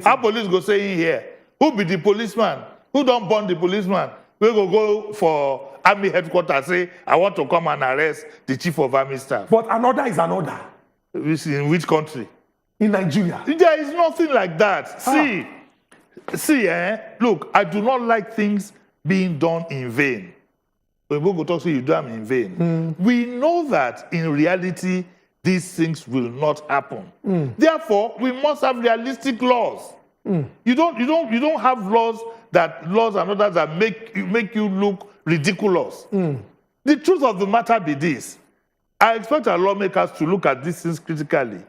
Our police go say in here, who be the policeman? Who don't burn the policeman? We go for army headquarters, say, I want to come and arrest the chief of army staff. But another is another. In which country? In Nigeria. There is nothing like that. Look, I do not like things being done in vain. When we go talk to you, do them in vain. We know that in reality, these things will not happen. Therefore, we must have realistic laws. You don't have laws and others that make you look ridiculous. The truth of the matter be this. I expect our lawmakers to look at these things critically.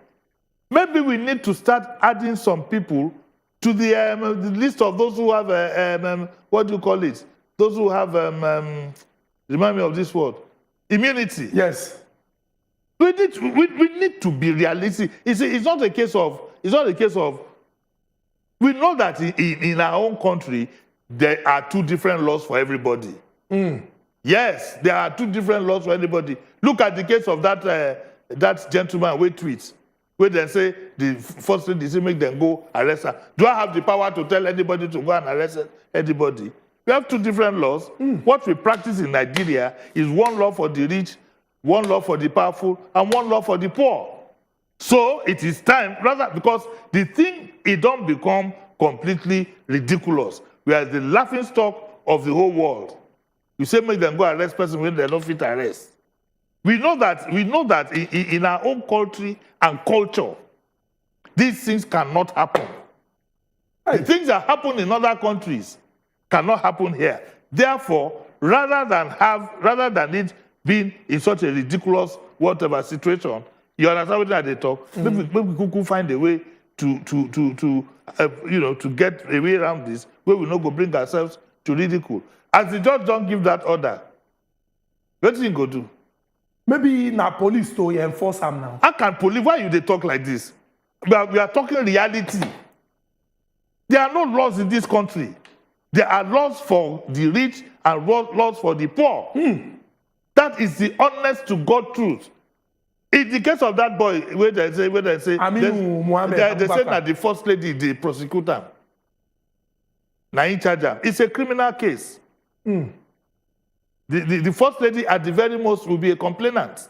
Maybe we need to start adding some people to the list of those who have what do you call it? Those who have remind me of this word, immunity. Yes. We need to be realistic. It's not a case of. We know that in our own country there are two different laws for everybody. Yes, there are two different laws for everybody. Look at the case of that gentleman with tweets, where they say the first thing they say make them go arrest her. Do I have the power to tell anybody to go and arrest anybody? We have two different laws. What we practice in Nigeria is one law for the rich, one law for the powerful, and one law for the poor. So it is time, rather, because the thing, it don't become completely ridiculous. We are the laughingstock of the whole world. You say make them go arrest person when they don't fit arrest. We know that in our own country and culture, these things cannot happen. The things that happen in other countries cannot happen here. Therefore, rather than it being in such a ridiculous whatever situation, you understand what they talk? Maybe we could find a way to get a way around this, where we not go bring ourselves to ridicule. As the judge don't give that order, what do you go do? Maybe na police to enforce them now. How can police? Why you they talk like this? We are talking reality. There are no laws in this country. There are laws for the rich and laws for the poor. That is the honest to God truth. In the case of that boy, where they say, they say that the first lady, the prosecutor, now in charge. It's a criminal case. The first lady at the very most will be a complainant.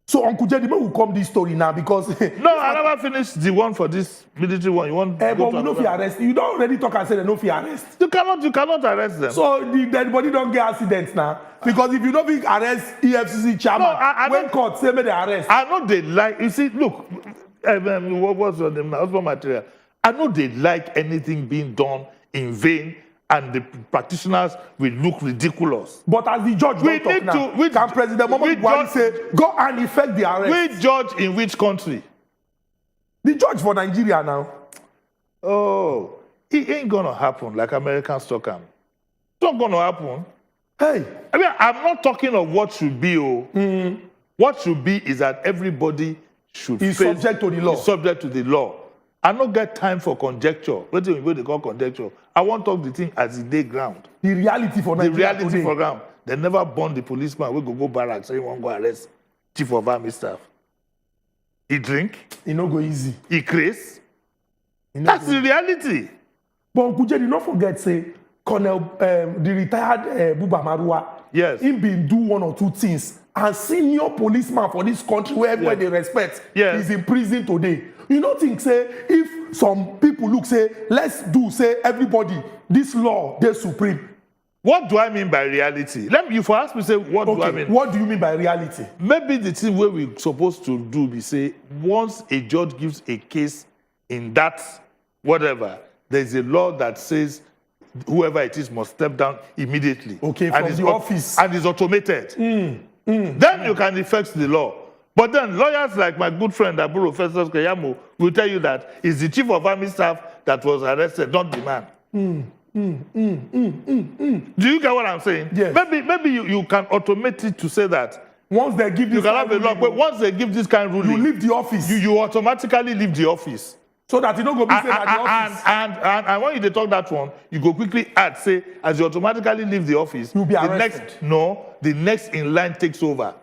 So Uncle Jedime will come this story now because no, I never finished the one for this military one. You want but we no fear arrest. You don't already talk and say they no fear arrest. You cannot arrest them. So the dead body don't get accidents now. Because if you don't think arrest EFCC chairman, when court say me they arrest. I know they like, you see, look, what's your name now? Husband material. I know they like anything being done in vain, and the practitioners will look ridiculous. But as the judge don't talk now, can President Muhammadu Buhari say, go and effect the arrest? We judge in which country? The judge for Nigeria now. Oh, it ain't gonna happen like Americans talk. It's not gonna happen. Hey. I mean, I'm not talking of what should be. What should be is that everybody should be subject to the law. Subject to the law. I don't get time for conjecture. What do they call conjecture? I want to talk the thing as the day ground. The reality for Nigeria. The reality today. For ground. They never burn the policeman. We go barracks. Say one go arrest chief of army staff. He drink. He no go easy. He craze. That's the reality. But Uncle Jerry, don't forget, say, Colonel, the retired Buba Marua, yes, he been do one or two things. And senior policeman for this country, where everybody they respect, is in prison today. You don't think, say, if some people look, say, let's do, say, everybody, this law, they're supreme. What do I mean by reality? Let me, if you ask me, say, what do I mean? What do you mean by reality? Maybe the thing where we're supposed to do, we say, once a judge gives a case in that, whatever, there's a law that says whoever it is must step down immediately. Okay, from the office. And it's automated. Then you can effect the law. But then lawyers like my good friend Aburo Festus Keyamo will tell you that it's the chief of army staff that was arrested, not the man. Do you get what I'm saying? Yes. Maybe you can automate it to say that. Once they give this you can have a law, but once they give this kind of ruling, you leave the office. You automatically leave the office. So that you don't go be saying at the office. And when you talk that one, you go quickly add, say, as you automatically leave the office, you'll be arrested. The next in line takes over.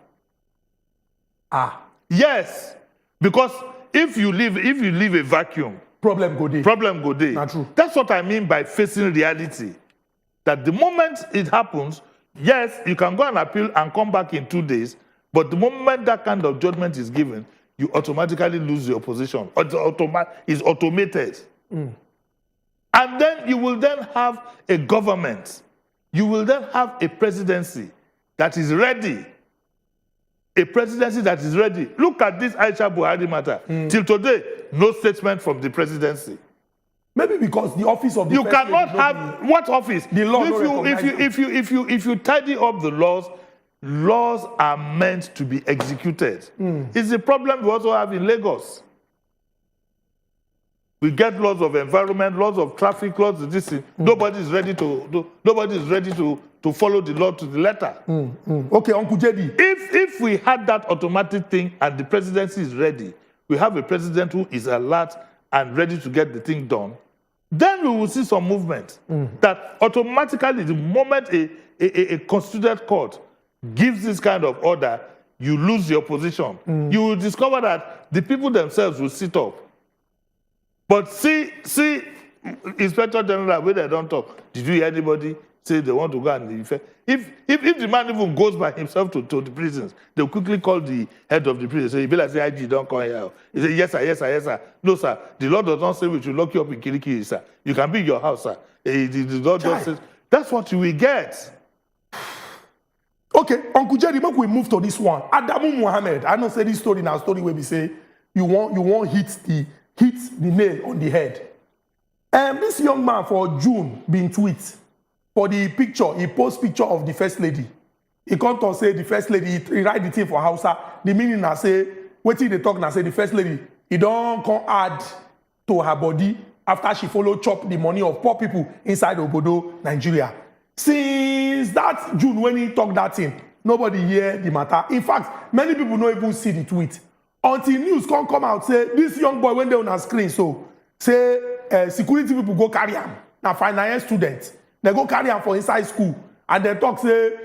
Yes. Because if you leave a vacuum, problem go day. Problem go day. Not true. That's what I mean by facing reality. That the moment it happens, yes, you can go and appeal and come back in 2 days, but the moment that kind of judgment is given, you automatically lose your position. It's automated. And then you will then have a government. You will then have a presidency that is ready. A presidency that is ready. Look at this Aisha Buhari matter. Till today, no statement from the presidency. Maybe because the office of the you cannot have what office? The law if you tidy up the laws, laws are meant to be executed. It's a problem we also have in Lagos. We get laws of environment, laws of traffic, laws of this thing. Nobody is ready to follow the law to the letter. Okay, Uncle JD. If we had that automatic thing and the presidency is ready, we have a president who is alert and ready to get the thing done, then we will see some movement. That automatically, the moment a constituted court gives this kind of order, you lose your position. You will discover that the people themselves will sit up. But see, Inspector General, where they don't talk, did you hear anybody say they want to go and defend? If the man even goes by himself to the prisons, they'll quickly call the head of the prison. So he'll be like, say, IG, don't come here. He say, yes, sir, yes, sir, yes, sir. No, sir, the law does not say we should lock you up in Kirikiri, sir. You can be in your house, sir. The law just says, that's what you will get. Okay, Uncle Jerry, make we move to this one. Adamu Mohammed, I don't say this story now, story where we say you won't hit the nail on the head. This young man for June been tweet for the picture, he post picture of the first lady. He come to say the first lady, he write the thing for Hausa. The meaning I say, wetin they talk now say the first lady, he don't come add to her body after she follow chop the money of poor people inside Obodo, Nigeria. Since that June when he talk that thing, nobody hear the matter. In fact, many people don't even see the tweet. Until news come out, say, this young boy went there on a screen, so, say, security people go carry him. Now, final year students, they go carry him for inside school. And they talk, say,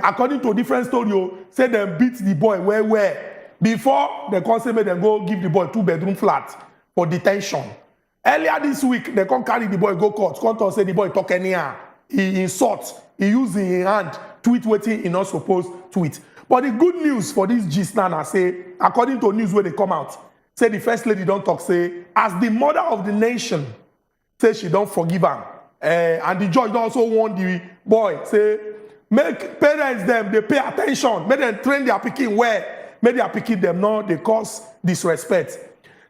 according to a different story, say they beat the boy where. Before, they come say, they go give the boy 2-bedroom flat for detention. Earlier this week, they come carry the boy, go court. Come to say the boy talk anyhow. He insult. He use his hand, tweet wetin he not supposed tweet. But the good news for this gist now, I say, according to news where they come out, say the first lady don't talk, say, as the mother of the nation, say she don't forgive him. And the judge also warn the boy, say, make parents them, they pay attention, make them train their pikin well, make their pikin them know they cause disrespect.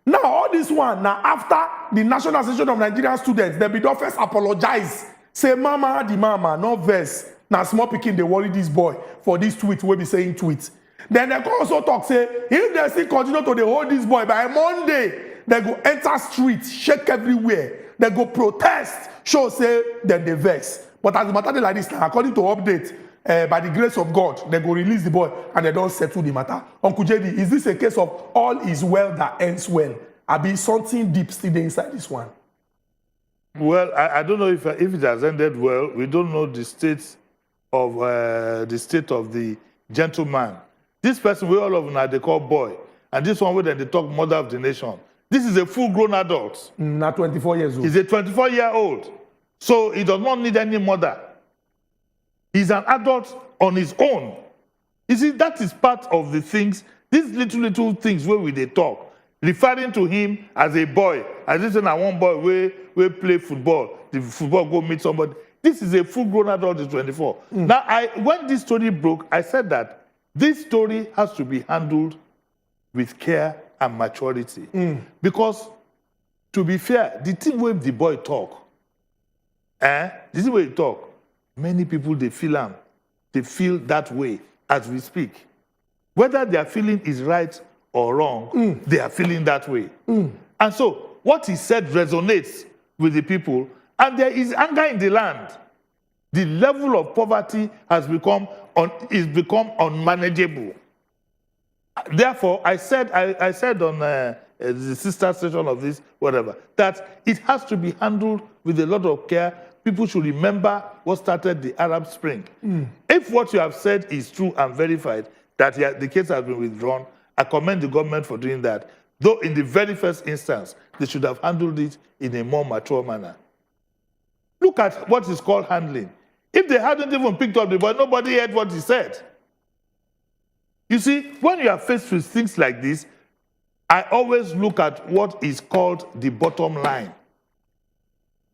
Now, all this one, now after the National Association of Nigerian Students, they be don't first apologize. Say, mama, the mama, no verse. Now, small pikin, they worry this boy for this tweet, we be saying tweet. Then they can also talk, say, if they still continue to hold this boy, by Monday, they go enter streets, shake everywhere. They go protest, show, say, then they vex. But as the matter like this, now, according to update, by the grace of God, they go release the boy and they don't settle the matter. Uncle JD, is this a case of all is well that ends well? I be something deep still inside this one. Well, I don't know if it has ended well. We don't know the state of the gentleman. This person, we all of them, they call boy, and this one where they talk mother of the nation. This is a full-grown adult. Not 24 years old. He's a 24-year-old, so he does not need any mother. He's an adult on his own. You see, that is part of the things. These little things where they talk, referring to him as a boy. As this one, one boy we play football. The football go meet somebody. This is a full-grown adult, is 24. Now, when this story broke, I said that this story has to be handled with care and maturity. Because, to be fair, the thing where the boy talk, this is where he talk, many people, they feel that way as we speak. Whether their feeling is right or wrong, they are feeling that way. And so, what he said resonates with the people, and there is anger in the land. The level of poverty has become unmanageable. Therefore, I said on the sister session of this, whatever, that it has to be handled with a lot of care. People should remember what started the Arab Spring. If what you have said is true and verified, that the case has been withdrawn, I commend the government for doing that. Though in the very first instance, they should have handled it in a more mature manner. Look at what is called handling. If they hadn't even picked up the boy, nobody heard what he said. You see, when you are faced with things like this, I always look at what is called the bottom line.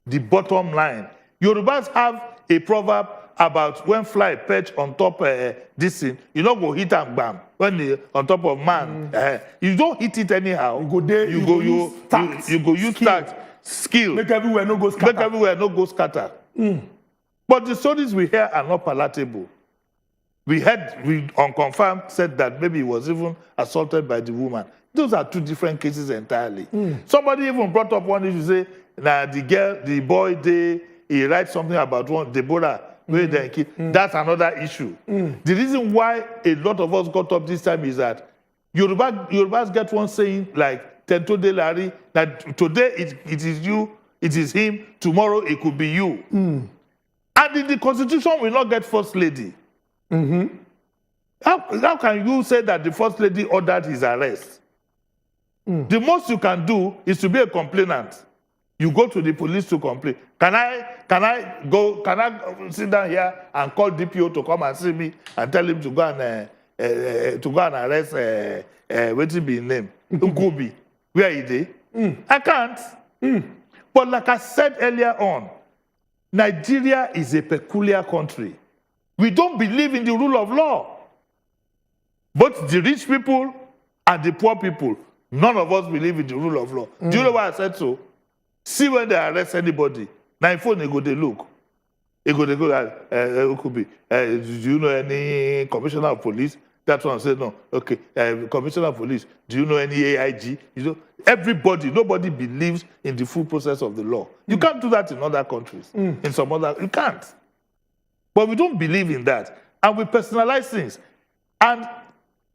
The bottom line. Yorubas have a proverb about when fly perch on top this thing, you don't go hit and bam. When they on top of man, you don't hit it anyhow. You go there, you go use tact, skill. Make everywhere no go scatter. Make everywhere no go scatter. But the stories we hear are not palatable. We unconfirmed said that maybe he was even assaulted by the woman. Those are two different cases entirely. Somebody even brought up one issue, say, now the boy, he writes something about one Deborah. That's another issue. The reason why a lot of us got up this time is that Yorubas get one saying like Tento de Larry, that today it is you, it is him, tomorrow it could be you. And in the Constitution will not get first lady. How can you say that the first lady ordered his arrest? The most you can do is to be a complainant. You go to the police to complain. Can I sit down here and call DPO to come and see me and tell him to go and arrest what's his name? Nkubi. Where is he? I can't. But like I said earlier on, Nigeria is a peculiar country. We don't believe in the rule of law. Both the rich people and the poor people, none of us believe in the rule of law. Do you know why I said so? See when they arrest anybody, now phone they go, they look. They go, could be. Do you know any commissioner of police? That one said no. Okay, commissioner of police. Do you know any AIG? You know, everybody, nobody believes in the full process of the law. You can't do that in other countries. In some other, you can't. But we don't believe in that, and we personalize things. And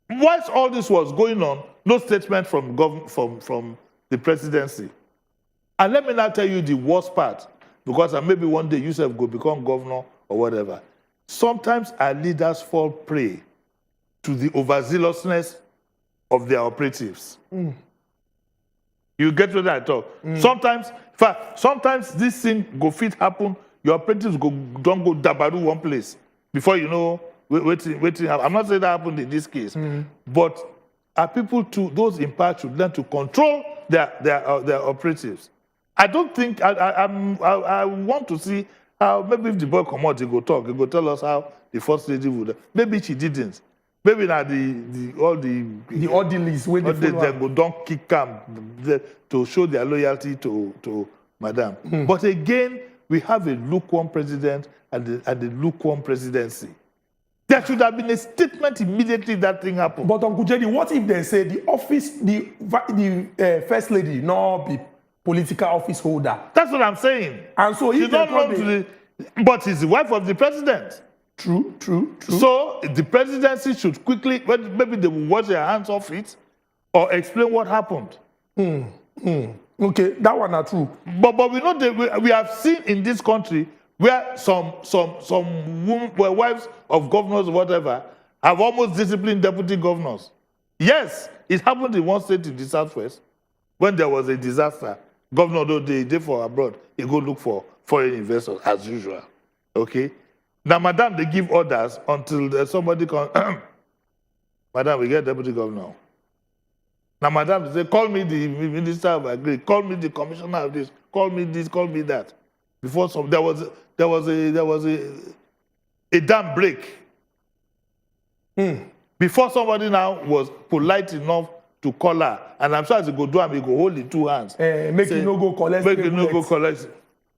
whilst all this was going on, no statement from the presidency. And let me now tell you the worst part, because maybe one day Yusuf will become governor or whatever. Sometimes our leaders fall prey to the overzealousness of their operatives. You get what I talk? Sometimes this thing go fit happen, your operatives don't go dabaru one place before you know waiting. I'm not saying that happened in this case, but our people those in power should learn to control their operatives. I don't think I want to see how maybe if the boy come out, he go talk, he go tell us how the first lady would. Maybe she didn't. Maybe now the orderlies when they go don't kick them to show their loyalty to Madam. But again, we have a lukewarm president and a lukewarm presidency. There should have been a statement immediately that thing happened. But Uncle Jerry, what if they say the first lady not be political office holder? That's what I'm saying. And so you don't know but he's the wife of the president. True. So the presidency should quickly, maybe they will wash their hands off it or explain what happened. Okay, that one are true. But we know we have seen in this country where some women, wives of governors or whatever have almost disciplined deputy governors. Yes, it happened in one state in the southwest when there was a disaster. Governor, though they for abroad, he go look for foreign investors as usual. Okay. Now, Madam, they give orders until somebody comes. Madam, we get deputy governor. Now, Madam, they say, call me the minister of agri, call me the commissioner of this, call me this, call me that. Before there was a dam break. Before somebody now was polite enough to call her, and I'm sure as he go do him, he go hold the two hands. Make you no go collect. Make you no go collect.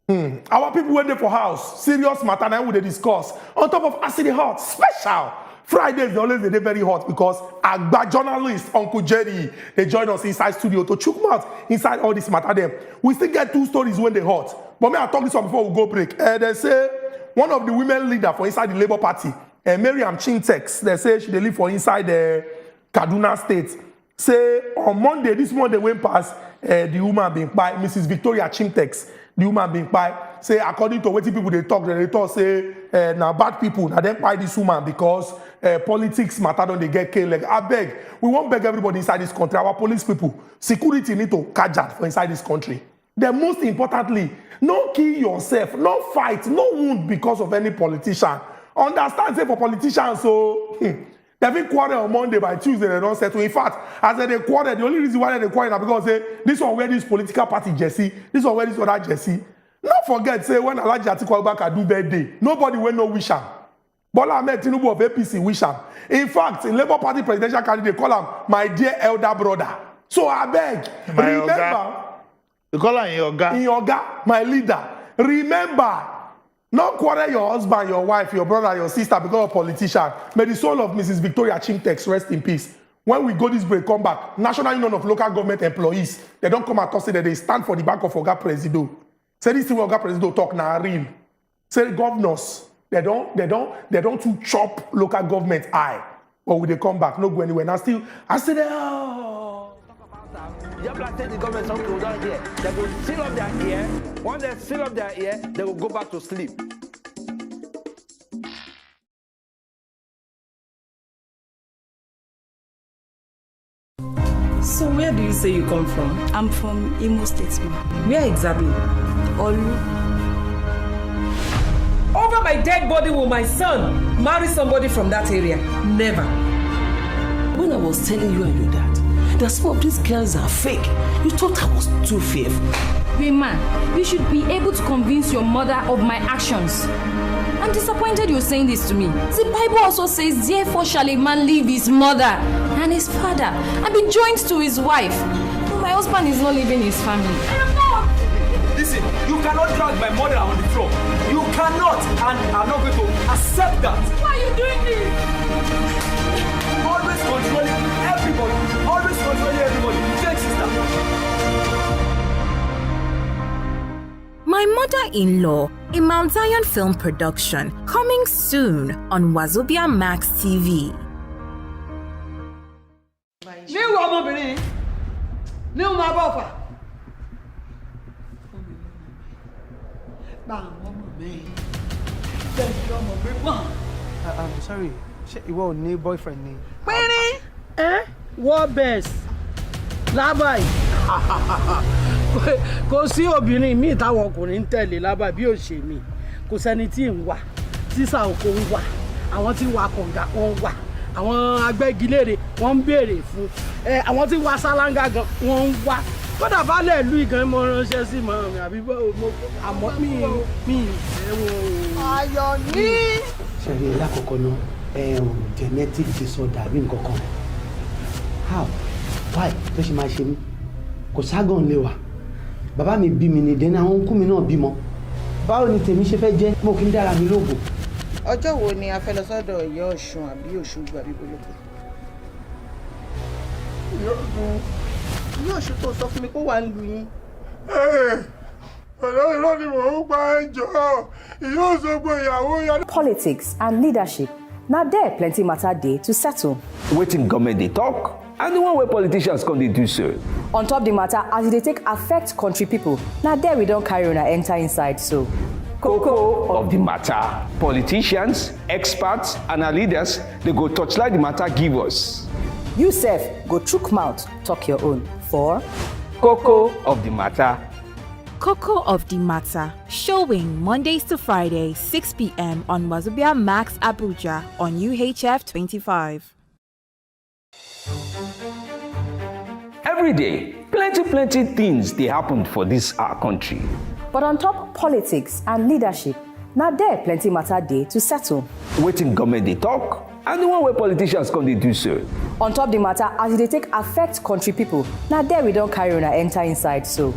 Our people went there for house. Serious matter now they discuss. On top of acid hot, special. Fridays they always they very hot because Agba journalist Uncle Jerry they join us inside studio to chook mouth inside all this matter them. We still get two stories when they hot. But me I talk this one before we go break. They say one of the women leader for inside the Labour Party, Miriam Chintex, they say she they live for inside the Kaduna State. Say on Monday, this Monday went past the woman being by Mrs. Victoria Chintex. the woman been kpai. Say according to wetin people they talk say now bad people now then kpai this woman because politics matter don dey get killed. Like I beg, we won't beg everybody inside this country. Our police people, security need to catch that for inside this country. Then most importantly, no kill yourself, no fight, no wound because of any politician. Understand, say for politicians, so they been quarrel on Monday, by Tuesday they don't settle. In fact, as they quarrel, the only reason why they quarrel is because say this one where this political party Jesse, this one where this other Jesse. Not forget, say when Alhaji Atiku Abubakar do birthday, nobody will no wish him. Bola Ahmed Tinubu of APC wish him. In fact, the Labour Party presidential candidate call him my dear elder brother. So I beg, remember. You call her in your Yoga, my leader. Remember, not quarrel your husband, your wife, your brother, your sister because of politician. May the soul of Mrs. Victoria Chintex rest in peace. When we go this break, come back. National Union of Local Government Employees, they don't come at us say that they stand for the back of Oga Presido. Say this thing Oga Presido talk now real. Say governors, they don't too chop local government eye. But when they come back, no go anywhere. Now still, I say You have to the government something will down here. They will seal up their ear. Once they seal up their ear, they will go back to sleep. So where do you say you come from? I'm from Imo State, ma'am. Where exactly? Olu. Over my dead body will my son marry somebody from that area? Never. When I was telling you and your dad that some of these girls are fake, you thought I was too fearful. Wait, man, you should be able to convince your mother of my actions. I'm disappointed you're saying this to me. The Bible also says, therefore shall a man leave his mother and his father and be joined to his wife. My husband is not leaving his family. I am not. Listen, you cannot drag my mother on the floor. You cannot, and I'm not going to accept that. Why are you doing this? Always controlling everybody. Always controlling everybody. Thanks, sister. My Mother-in-Law, a Mount Zion film production, coming soon on wazobiamax TV. New ọmọbìnrin, new ma bọ̀ fà. I'm sorry, ìwọ ò ní boyfriend ni. Pínrín. War best. Lábàáyé. Kò sí obìnrin míì táwọn ọkùnrin ń tẹ̀lé lábàá bí ó ṣe mí. Kò sẹ́ni tí ń wà. Sísà oko ń wà. Àwọn tí ń wa kọ̀ǹgà wọ́n ń wà. Àwọn agbẹ́gilére wọ́n ń béèrè fún. Àwọn tí ń wa sálángà gan wọ́n ń wá. Kódà baálẹ̀ ìlú ìgan mo ránṣẹ́ sí mọ́ mi àbí àmọ́ mi ìfẹ́ wọn. Ayọ̀ ní. Ṣẹ̀rí lákọ̀ọ́kọ́ náà genetic disorder àbí nǹkan kan. How? Why? Tó ṣe máa ṣe mí? Kò ságàn lè wà. Bàbá mi bí mi ní dẹ́ni àwọn ọkùnrin mi náà bímọ. Báwo ni tèmi ṣe fẹ́ jẹ́? Mo kì í dára mi lóògùn. Ọjọ́ wo ni a fẹ́ lọ sọ́dọ̀ Ìyá Ọ̀ṣun àbí Òṣogbo àbí Bolóko? Ìyá Ọ̀ṣun tó sọ fún mi kó wà ń lu yín. Irọ́ ni mò ń pa ẹjọ́. Ìyá Òṣogbo ìyàwó ya. Politics and leadership. Now there plenty matter day to settle. Wetin government dey talk and the one wey politicians come dey do so. On top the matter as they take affect country people. Now there we don't carry on enter inside so. Cocoa of the matter. Politicians, experts, and our leaders, they go touchlight the matter give us. You sef go chook mouth, talk your own. For Cocoa of the matter. Cocoa of the Matter, showing Mondays to Fridays, 6 p.m. on wazobiamax Abuja on UHF 25. Every day, plenty things they happen for this our country. But on top politics and leadership, now there plenty matter day to settle. Wetin government dey talk and the one wey politicians come dey do so. On top the matter as they take affect country people. Now there we don't carry on enter inside so.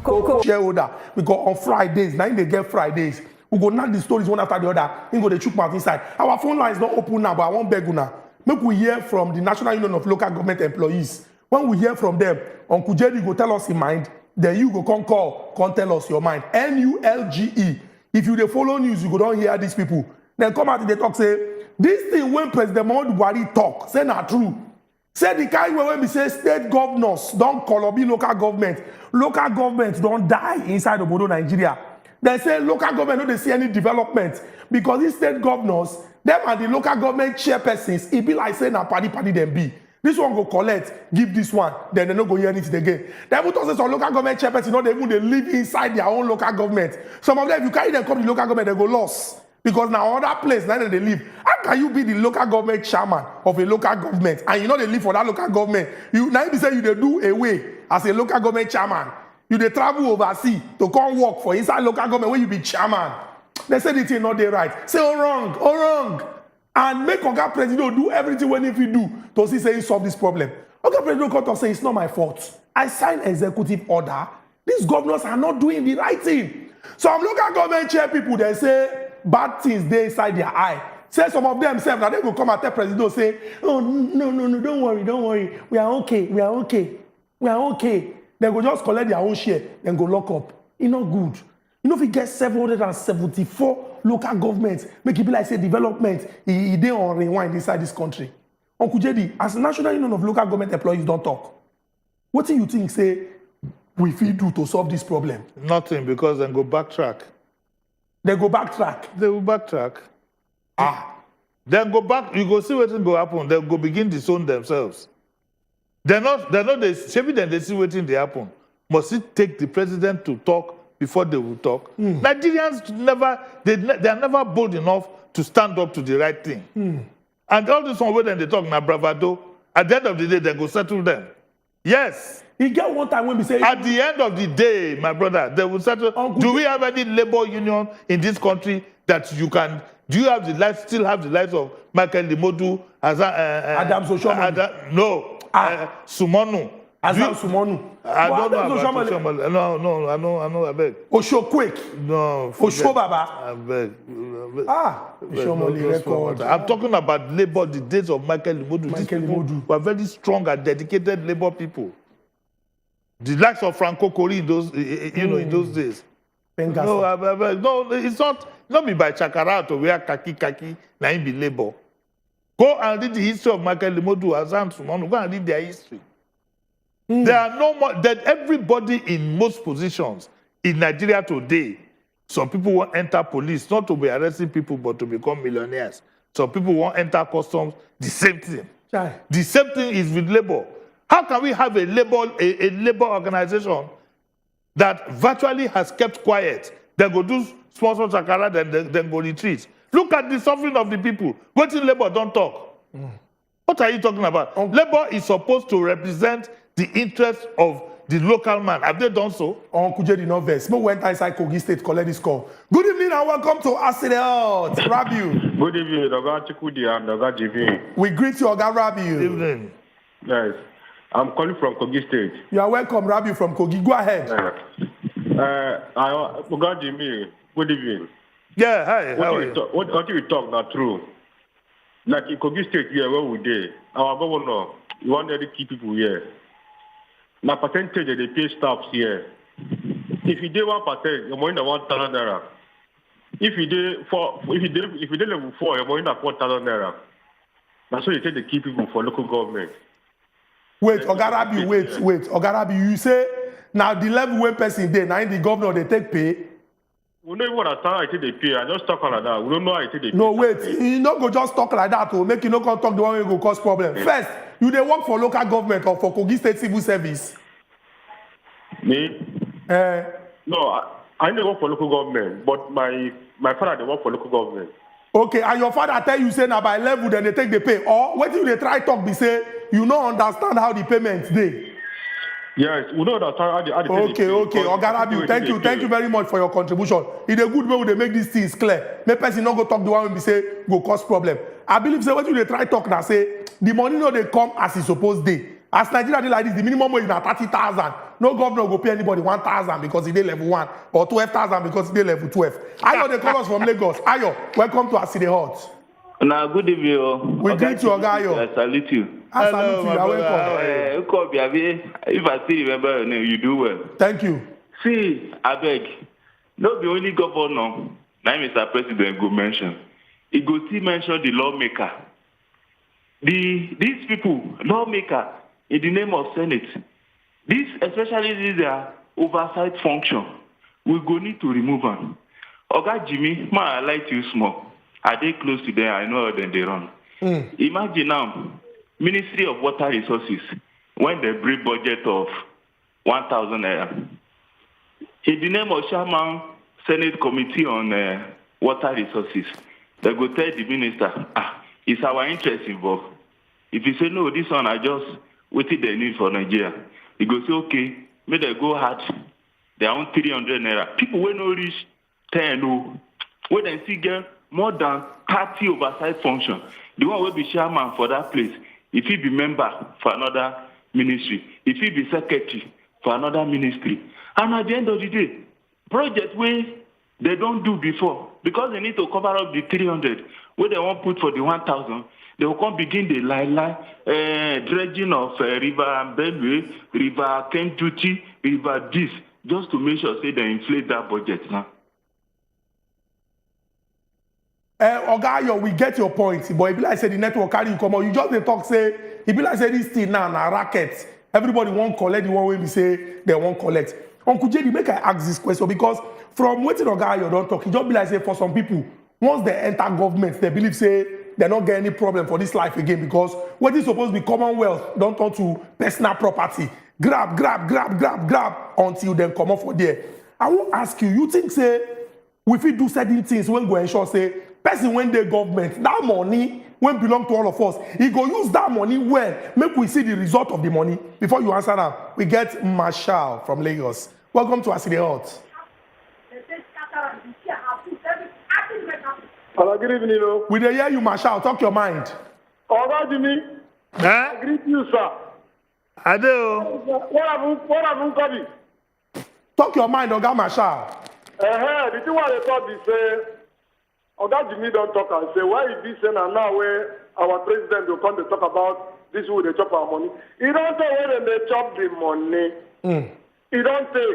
Cocoa shareholder because on Fridays, now they get Fridays. We go knock the stories one after the other. We go the chook mouth inside. Our phone line is not open now, but I won't beg you now. Make we hear from the National Union of Local Government Employees. When we hear from them, Uncle Jerry go tell us in mind. Then you go come call, come tell us your mind. NULGE. If you dey follow news, you go don't hear these people. Then come out and they talk say this thing when President Muhammadu Buhari talk, say not true. Say the kind when we say state governors don't Colombia local government. Local governments don't die inside of Bodo, Nigeria. They say local government don't see any development because these state governors, them and the local government chairpersons, it be like saying a party them be. This one go collect, give this one, then they don't go hear anything again. They would also say some local government chairpersons, you know, they live inside their own local government. Some of them, if you carry them come to the local government, they go lost. Because now other place, now they live. How can you be the local government chairman of a local government and you know they live for that local government? You now you say you they do away as a local government chairman. You they travel overseas to come work for inside local government where you be chairman. They say the thing not they right. Say oh wrong. And make Oga President do everything when if you do to see say he solve this problem. Oga President come to say it's not my fault. I signed executive order. These governors are not doing the right thing. Some local government chair people they say bad things they inside their eye. Say some of them now they will come and tell president say, oh no, don't worry. We are okay. They go just collect their own share, then go lock up. It's not good. You know if you get 774 local governments, make it be like say development, they on rewind inside this country. Uncle JD, as National Union of Local Government Employees don't talk. What do you think say we feel do to solve this problem? Nothing, because then go backtrack. They go backtrack. They will backtrack. Then go back, you go see what will happen. They'll go begin to disown themselves. They see what they happen. Must it take the president to talk before they will talk? Nigerians they are never bold enough to stand up to the right thing. And all this one when they talk now bravado, at the end of the day, they go settle them. Yes. You get one time when we say at the end of the day, my brother, they will settle. Do we have any labor union in this country that you can? Do you have still have the lives of Michael Limodu, Adam Soshomonu? No, Sumonu. Azam Sumonu. I don't know about Soshomonu. No, I know. I beg. Oshokwek. No. Oshobaba. I beg. Oshomoli. I'm talking about labor. The days of Michael Limodu. These people were very strong and dedicated labor people. The likes of Franco Kori in those, in those days. No, it's not be by Chakara to wear kaki, na him be labor. Go and read the history of Michael Limodu, Azam Sumonu. Go and read their history. There are no more, that everybody in most positions in Nigeria today, some people want enter police, not to be arresting people, but to become millionaires. Some people want enter customs, the same thing. The same thing is with labor. How can we have a labor organization that virtually has kept quiet? They go do sponsor Chakara, then go retreat. Look at the suffering of the people. What in labor don't talk? What are you talking about? Labor is supposed to represent the interests of the local man. Have they done so? Uncle Jerry Noves. We went inside Kogi State, collect this call. Good evening and welcome to Accident. Rabiu. Good evening, Oga Chikudi and Oga JV. We greet you, Oga Rabiu. Good evening. Yes. I'm calling from Kogi State. You are welcome, Rabiu from Kogi. Go ahead. Oga JV, good evening. Yeah, hi. What do you talk now true? Like in Kogi State, yeah, where we there? Our governor, we want to keep people here. Now percentage they pay staffs here. If you do 1%, you're more than 1,000 naira. If you do level 4, you're more than 4,000 naira. That's why you take the key people for local government. Wait, Ogarabi, wait. Ogarabi, you say now the level 1 person there, now in the governor they take pay. We don't even understand how they pay. I just talk like that. We don't know how they pay. No, wait. You not go just talk like that to make you not come talk the one way go cause problem. Yeah. First, you they work for local government or for Kogi State Civil Service? Me? No, I didn't work for local government, but my father they work for local government. Okay, and your father tell you say now by level then they take the pay. Or what if they try talk be say you don't understand how the payments dey? Yes, we don't understand how the Okay. Ogarabi, thank you very much for your contribution. It's a good way they make these things clear. Make person not go talk the one when we say go cause problem. I believe say what you they try talk now say the money no they come as it's supposed to. As Nigeria dey like this, the minimum wage is now 30,000. No governor go pay anybody 1,000 because he dey level 1 or 12,000 because he dey level 12. Ayo they call us from Lagos. Ayo, welcome to Acide Hot. Now, good evening. We greet you, Ogayo. I salute you. I salute you. Welcome. If I still remember your name, you do well. Thank you. See, I beg. Not the only governor, now Mr. President go mention. He go still mention the lawmaker. these people, lawmakers, in the name of Senate, this, especially this oversight function, we go need to remove them. Oga Jimmy, I like you small. Are they close to them? I know how they run. Imagine now, Ministry of Water Resources, when they bring budget of 1,000 naira. In the name of Chairman Senate Committee on Water Resources, they go tell the minister, it's our interest involved. If you say, no, this one I just waited they need for Nigeria, he go say, okay, may they go hard, their own 300 naira. People will not reach 10, when they still get more than 30 oversight function. The one will be chairman for that place. If he be member for another ministry, if he be secretary for another ministry. And at the end of the day, project where they don't do before, because they need to cover up the 300, where they won't put for the 1,000, they will come begin the dredging of River Belway, River Kentucky, River this, just to make sure say they inflate that budget now. Oga, we get your point, but if like say the network carry you come on, you just dey talk say, if like say this thing now na racket, everybody won't collect the one way we say they won't collect. Uncle JD, make I ask this question because from waiting Oga, you don't talk, it just be like say for some people, once they enter government, they believe say they don't get any problem for this life again because what is supposed to be commonwealth don't turn to personal property. Grab until then come off for there. I won't ask you, you think say we fit do certain things when go ensure say person when the government that money when belong to all of us, he go use that money well. Make we see the result of the money. Before you answer now, we get Marshall from Lagos. Welcome to Aside Hot. Hello, good evening. We dey hear you, Marshall. Talk your mind. Oga Jimmy. I greet you, sir. I do. What have you got? Talk your mind, Oga Marshall. The thing what they talk is say, Oga Jimmy don't talk and say, why is this saying now where our president will come to talk about this way they chop our money? He don't say when they chop the money. He don't say.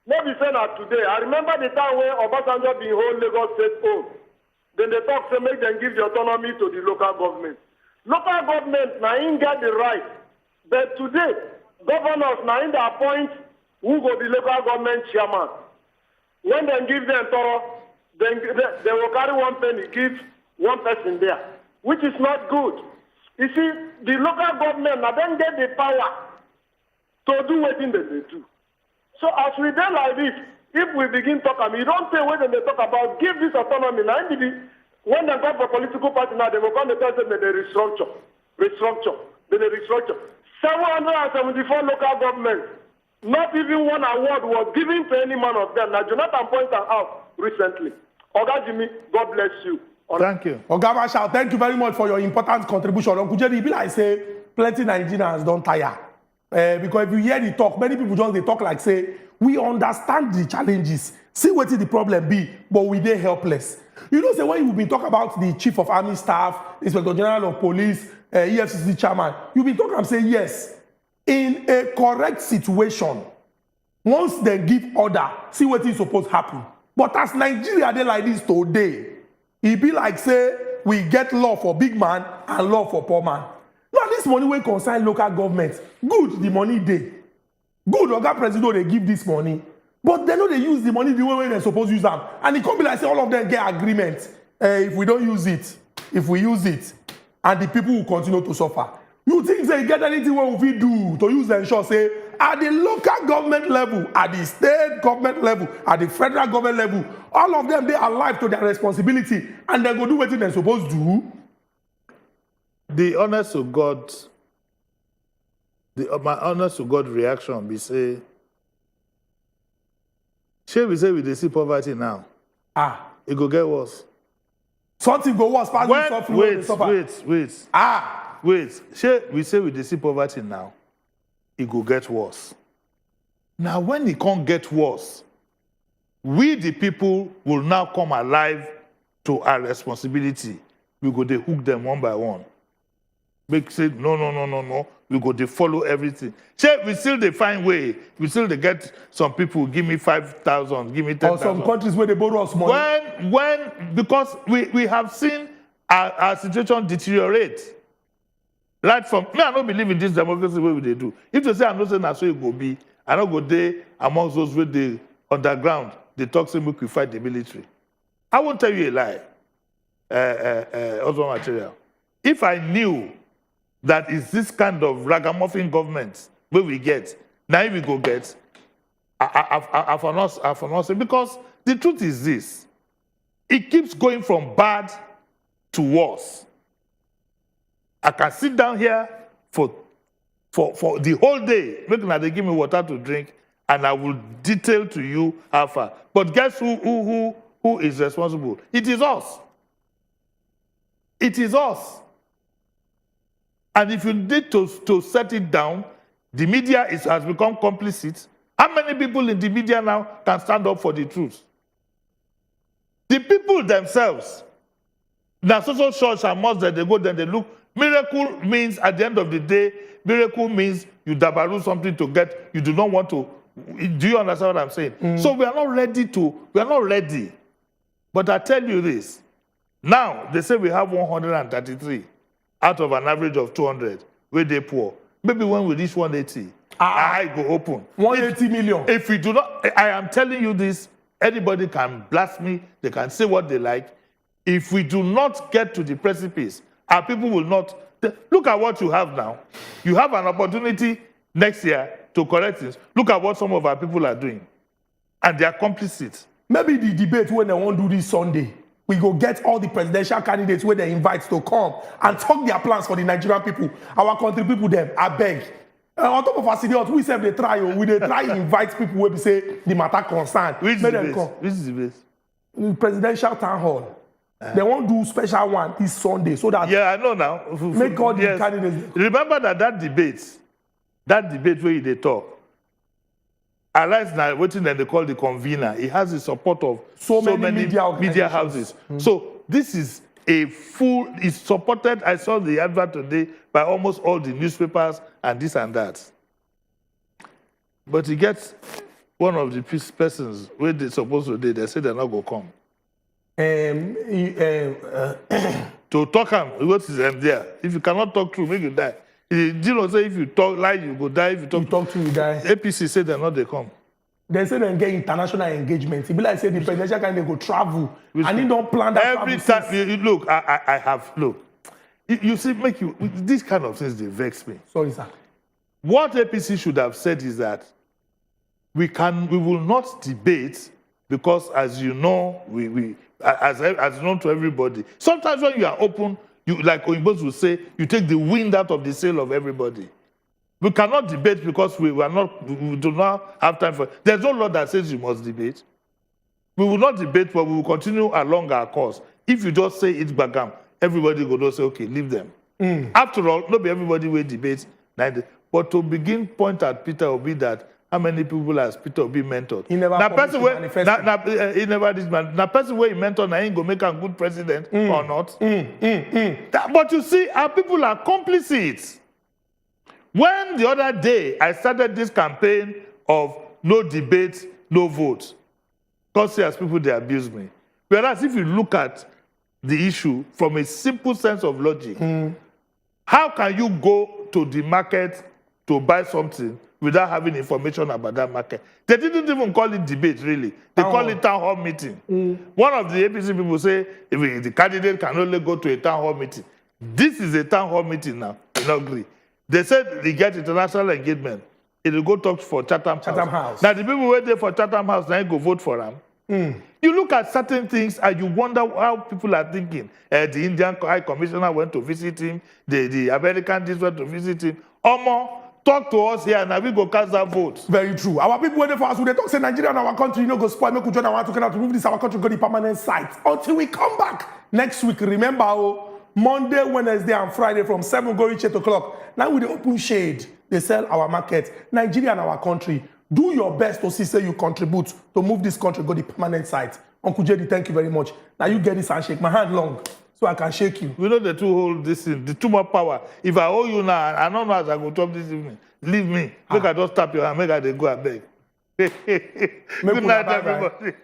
Maybe saying that today. I remember the time when Obasanjo being whole Lagos State home. Then they talk say make them give the autonomy to the local government. Local government now ain't get the right. But today, governors now in the appoint who go the local government chairman. When they give them thorough, then they will carry one penny, give one person there, which is not good. You see, the local government now then get the power to do what they do. So as we do like this, if we begin talking, you don't say when they talk about give this autonomy. Now, when they go for political party now, they will come to tell them that they restructure. Then they restructure. 774 local governments. Not even one award was given to any man of them. Now, Jonathan pointed out recently. Oga Jimmy, God bless you. Thank you. Oga Marshall, thank you very much for your important contribution. Uncle Jerry, be like say, plenty Nigerians don't tire. Because if you hear the talk, many people just they talk like say, we understand the challenges. See what the problem be, but we dey helpless. You know, say when you've been talking about the Chief of Army Staff, Inspector General of Police, EFCC Chairman, you've been talking and say yes. In a correct situation, once they give order, see what is supposed to happen. But as Nigeria they like this today, it be like say we get law for big man and law for poor man. Now this money will concern local government. Good, the money dey. Good, Oga President they give this money, but they know they use the money the way they're supposed to use them. And it can't be like say all of them get agreement. If we don't use it, if we use it, and the people will continue to suffer. You think they get anything what we do to use the ensure say at the local government level, at the state government level, at the federal government level, all of them they are alive to their responsibility and they go do what they're supposed to do. The honest to God, my honest to God reaction be say, shall we say we dey see poverty now? It go get worse. Something go worse. Wait. Shall we say we dey see poverty now? It go get worse. Now when it can't get worse, we the people will now come alive to our responsibility. We go dey hook them one by one. Make say no. We go they follow everything. We still they find way. We still they get some people give me 5,000, give me 10,000. Or some countries where they borrow us money. When because we have seen our situation deteriorate. Right from me, I don't believe in this democracy way they do. If they say I'm not saying that's so it will be, I don't go there amongst those with the underground, the toxic we fight the military. I won't tell you a lie. Also material. If I knew that is this kind of ragamuffin government where we get, now we go get, I for not say, because the truth is this, it keeps going from bad to worse. I can sit down here for the whole day, making that they give me water to drink, and I will detail to you how far. But guess who is responsible? It is us. It is us. And if you need to set it down, the media has become complicit. How many people in the media now can stand up for the truth? The people themselves. Now, social church and mosque that they go, then they look. Miracle means, at the end of the day, miracle means you dabaru something to get, you do not want to. Do you understand what I'm saying? So we are not ready. But I tell you this. Now, they say we have 133 out of an average of 200 where they poor. Maybe when we reach 180, I go open. 180 million. If we do not, I am telling you this, anybody can blast me, they can say what they like. If we do not get to the precipice, our people will not. Look at what you have now. You have an opportunity next year to correct things. Look at what some of our people are doing. And they are complicit. Maybe the debate when they won't do this Sunday, we go get all the presidential candidates where they invite to come and talk their plans for the Nigerian people. Our country people, them, I beg. On top of our seniors, we say they try invite people where we say the matter concern. Which is the best? Presidential town hall. They won't do special one this Sunday so that I know now. Make all the candidates. Remember that debate where they talk. I like now waiting that they call the convener. He has the support of so many media houses. So this is it's supported. I saw the advert today by almost all the newspapers and this and that. But he gets one of the persons where they're supposed to do, they say they're not going to come. To talk him, what is them there? If you cannot talk through, make you die. Do you know say if you talk lie, you go die. If you talk through, you die. APC say they're not they come. They say they get international engagement. It be like say the presidential candidate go travel, and he don't plan that. Every time you look, I have look. You see, these kind of things they vex me. Sorry, sir. What APC should have said is that we will not debate because, as you know, as known to everybody. Sometimes when you are open, you like Oyinbos will say, you take the wind out of the sail of everybody. We cannot debate because we do not have time for. There's no law that says you must debate. We will not debate, but we will continue along our course. If you just say it's bagam, everybody will just say, okay, leave them. After all, not everybody will debate. But to begin point at Peter Obi that how many people has Peter Obi mentored? He never he never did man. Now person where he mentored, now he ain't go make a good president or not. But you see, our people are complicit. When the other day I started this campaign of no debate, no vote, because as people they abuse me. Whereas if you look at the issue from a simple sense of logic, how can you go to the market to buy something without having information about that market? They didn't even call it debate, really. They call it town hall meeting. One of the APC people say, if the candidate can only go to a town hall meeting. This is a town hall meeting now. I don't agree. They said they get international engagement. It will go talk for Chatham House. Now the people who were there for Chatham House, now you go vote for them. You look at certain things and you wonder how people are thinking. The Indian High Commissioner went to visit him. The American went to visit him. Omo, talk to us here and we go cast that vote. Very true. Our people waiting for us. They talk say Nigeria and our country, go spoil. Make we join our to move this our country go the permanent site until we come back next week. Remember, Monday, Wednesday, and Friday from 7 go reach 8 o'clock. Now with the open shade, they sell our market, Nigeria and our country. Do your best to see say you contribute to move this country go the permanent site. Uncle JD, thank you very much. Now you get this and shake my hand long so I can shake you. We know the two hold this in, the too much power. If I owe you now, I don't know as I go talk this evening. Leave me. Make I just tap your hand. Make I they go and beg. Good night, everybody.